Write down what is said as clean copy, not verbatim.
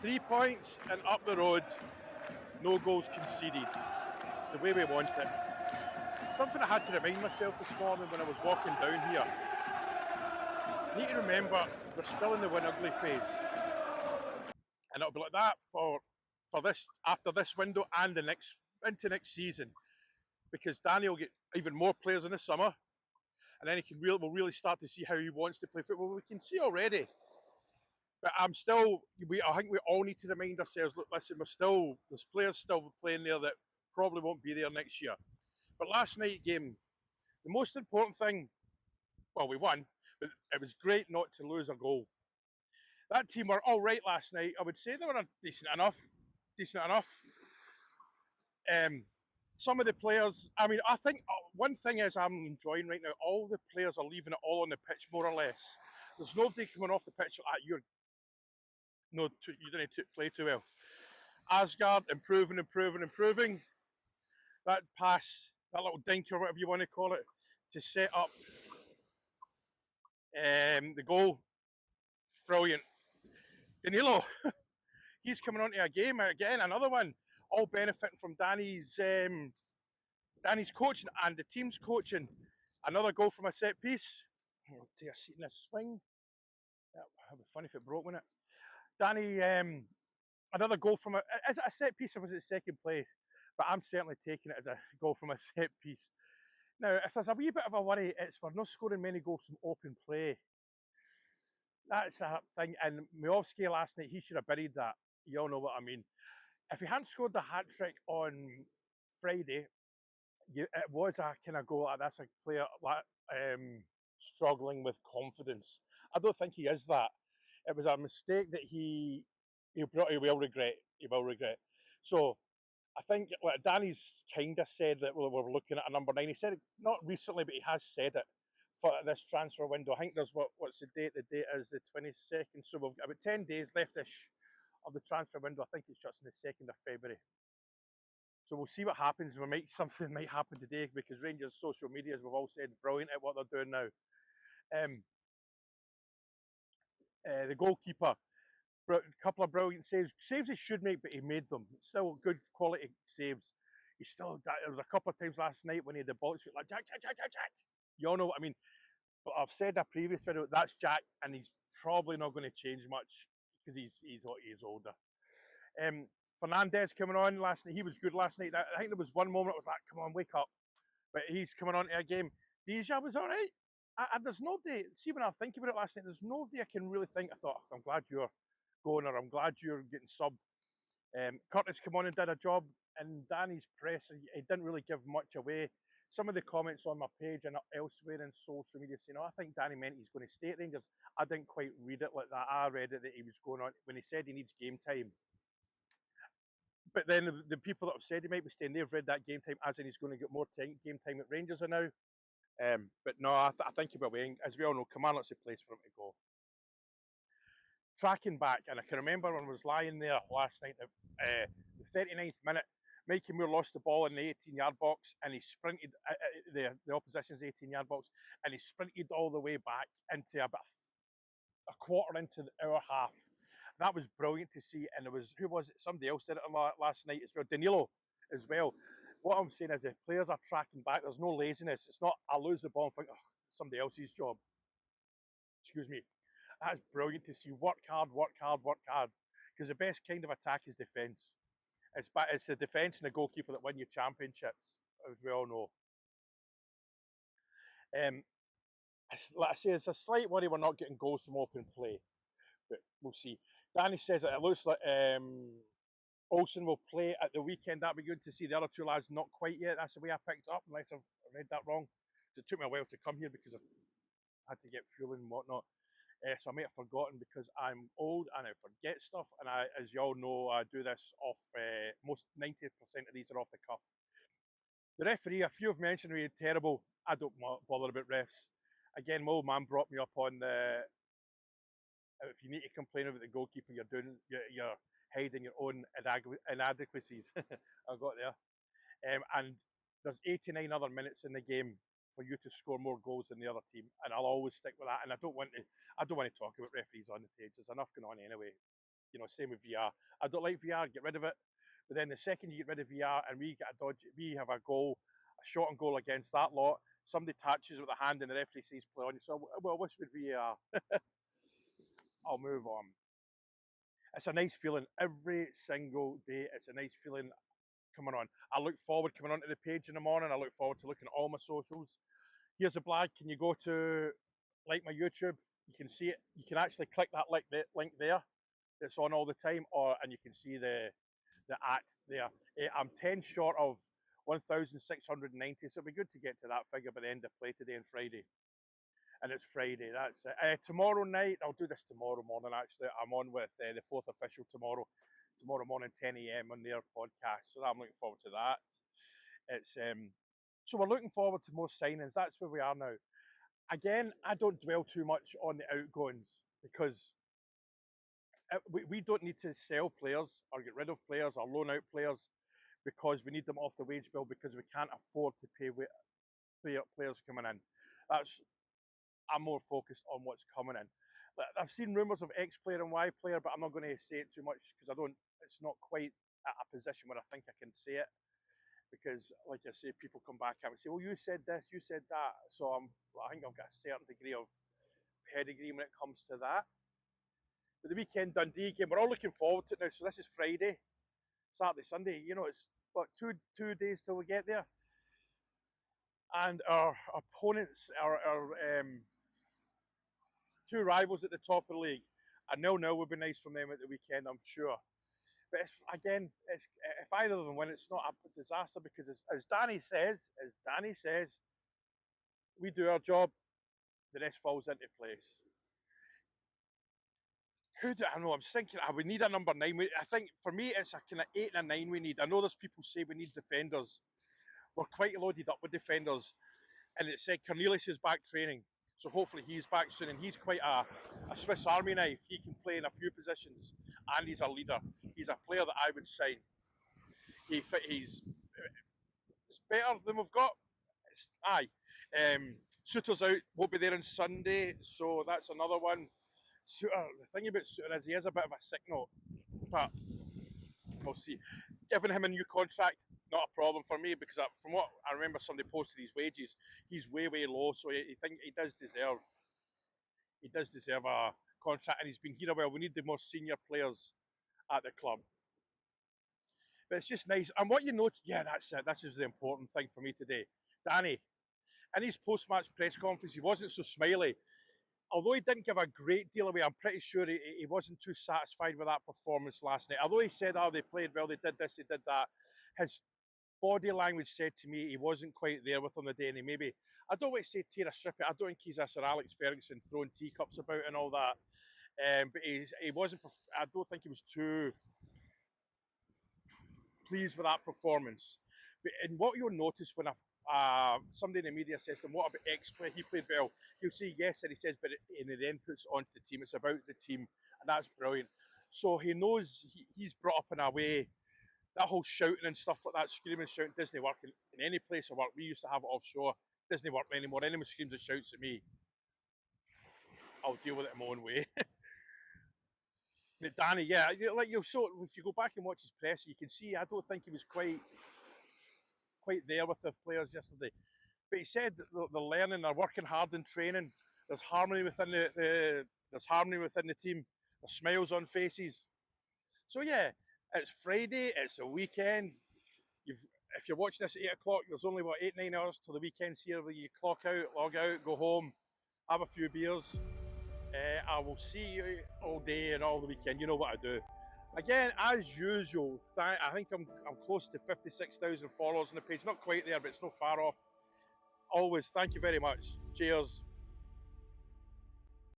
3 points and up the road, no goals conceded, the way we want it. Something I had to remind myself this morning when I was walking down here. I need to remember we're still in the win ugly phase, and it'll be like that for this, after this window and the next into next season, because Danny will get even more players in the summer, and then we'll really start to see how he wants to play football. We can see already. But I think we all need to remind ourselves, look, listen, there's players still playing there that probably won't be there next year. But last night's game, the most important thing, well, we won, but it was great not to lose a goal. That team were all right last night. I would say they were decent enough. Some of the players, I think one thing is I'm enjoying right now, all the players are leaving it all on the pitch, more or less. There's nobody coming off the pitch like, you didn't play too well. Asgard, improving. That pass, that little dink or whatever you want to call it, to set up the goal, brilliant. Danilo, he's coming onto a game again, another one, all benefiting from Danny's coaching and the team's coaching. Another goal from a set piece. Oh dear, seeing this swing. That would be funny if it broke, wouldn't it? Danny, another goal from is it a set piece or was it second place? But I'm certainly taking it as a goal from a set piece. Now, if there's a wee bit of a worry, it's we're not scoring many goals from open play. That's a thing. And Miovski last night, he should have buried that. You all know what I mean. If he hadn't scored the hat-trick on Friday, it was a kind of goal. That's a player struggling with confidence. I don't think he is that. It was a mistake that he will regret. He will regret. So I think Danny's kind of said that we're looking at a number 9. He said it not recently, but he has said it for this transfer window. I think there's what's the date? The date is the 22nd. So we've got about 10 days left-ish of the transfer window. I think it's just on the 2nd of February. So we'll see what happens. Something might happen today because Rangers' social media, as we've all said, brilliant at what they're doing now. The goalkeeper, a couple of brilliant saves he should make, but he made them. Still good quality saves. There was a couple of times last night when he had the ball, like Jack. You all know what I mean. But I've said in a previous video, that's Jack, and he's probably not going to change much because he's older. Fernandez coming on last night, he was good last night. I think there was one moment I was like, come on, wake up. But he's coming on to a game. Deja was all right. There's nobody, see when I think about it last night, there's nobody I can really think, I thought, I'm glad you're going, or I'm glad you're getting subbed. Curtis came on and did a job, and Danny's press, he didn't really give much away. Some of the comments on my page and elsewhere in social media saying, I think Danny meant he's going to stay at Rangers. I didn't quite read it like that. I read it that he was going on, when he said he needs game time. But then the people that have said he might be staying, they've read that game time as in he's going to get more game time at Rangers now. But no, I think he'll be away. As we all know, Kilmarnock's a place for him to go. Tracking back, and I can remember when I was lying there last night, the 39th minute, Mikey Moore lost the ball in the 18-yard box, and he sprinted the opposition's 18-yard box, and he sprinted all the way back into about a quarter into our half. That was brilliant to see, and who was it? Somebody else did it last night as well, Danilo as well. What I'm saying is if players are tracking back, there's no laziness. It's not, I lose the ball and think, it's somebody else's job. Excuse me. That's brilliant to see. Work hard. Because the best kind of attack is defence. It's the defence and the goalkeeper that win you championships, as we all know. Like I say, it's a slight worry we're not getting goals from open play. But we'll see. Danny says that it looks like Olsen will play at the weekend. That'd be good to see. The other two lads not quite yet. That's the way I picked up, unless I've read that wrong. It took me a while to come here because I had to get fuel and whatnot. So I may have forgotten because I'm old and I forget stuff. And as you all know, I do this off, most 90% of these are off the cuff. The referee, a few have mentioned he terrible. I don't bother about refs. Again, my old man brought me up on the, if you need to complain about the goalkeeper, you're hiding your own inadequacies. I got there. And there's 89 other minutes in the game for you to score more goals than the other team, and I'll always stick with that. And I don't want to talk about referees on the page. There's enough going on anyway. you know, same with VR. I don't like VR, get rid of it. But then the second you get rid of VR and we get a dodge, we have a goal, a shot on goal against that lot, somebody touches with a hand and the referee says play on. So, well, what's with VAR? I'll move on. It's a nice feeling every single day. It's a nice feeling coming on. I look forward coming onto the page in the morning. I look forward to looking at all my socials. Here's a blag. Can you go to like my YouTube? You can see it. You can actually click that link there. It's on all the time, and you can see the at there. I'm 10 short of 1,690, so it'll be good to get to that figure by the end of play today and Friday. And it's Friday, that's it. Tomorrow night, I'll do this tomorrow morning actually. I'm on with the Fourth Official tomorrow morning, 10 a.m. on their podcast, so I'm looking forward to that. It's so we're looking forward to more signings. That's where we are now. Again, I don't dwell too much on the outgoings because we don't need to sell players or get rid of players or loan out players because we need them off the wage bill because we can't afford to pay players coming in. I'm more focused on what's coming in. I've seen rumours of X player and Y player, but I'm not going to say it too much because it's not quite at a position where I think I can say it. Because, like I say, people come back and say, well, you said this, you said that. So I think I've got a certain degree of pedigree when it comes to that. But the weekend Dundee game, we're all looking forward to it now. So this is Friday, Saturday, Sunday. You know, it's what, two days till we get there. And our opponents, our two rivals at the top of the league, a 0-0 would be nice from them at the weekend, I'm sure. But if either of them win, it's not a disaster because as Danny says, we do our job, the rest falls into place. Who do I know? I'm thinking we need a number 9. I think for me it's a kind of 8 and a 9 we need. I know there's people say we need defenders. We're quite loaded up with defenders. And it said Cornelius is back training. So hopefully he's back soon. And he's quite a Swiss Army knife. He can play in a few positions. And he's a leader. He's a player that I would sign. He's better than we've got. Souttar's out. Won't be there on Sunday. So that's another one. Souttar, the thing about Souttar is he is a bit of a sick note. But we'll see. Giving him a new contract, not a problem for me because from what I remember, somebody posted his wages. He's way low, so he does deserve a contract, and he's been here a while. We need the more senior players at the club, but it's just nice. And what you notice, that's it. This is the important thing for me today. Danny, in his post-match press conference, he wasn't so smiley. Although he didn't give a great deal away, I'm pretty sure he wasn't too satisfied with that performance last night. Although he said, they played well, they did this, they did that. His body language said to me he wasn't quite there with on the day, and I don't want to say tear a strip. I don't think he's a Sir Alex Ferguson throwing teacups about and all that. But he wasn't. I don't think he was too pleased with that performance. But and what you'll notice when somebody in the media says to him, what about X play? He played well. He'll say yes, and he says, but and he then puts onto the team. It's about the team, and that's brilliant. So he knows he's brought up in a way. That whole shouting and stuff like that, screaming, shouting, doesn't work in any place of work. We used to have it offshore. Doesn't work anymore. Anyone screams and shouts at me, I'll deal with it in my own way. But Danny, if you go back and watch his press, you can see I don't think he was quite there with the players yesterday. But he said that they're learning, they're working hard in training. There's harmony within the team. There's smiles on faces. So it's Friday. It's a weekend. If you're watching this at 8 o'clock, there's only 8-9 hours till the weekend's here. Where you clock out, log out, go home, have a few beers. I will see you all day and all the weekend. You know what I do. Again, as usual, I think I'm close to 56,000 followers on the page. Not quite there, but it's not far off. Always, thank you very much. Cheers.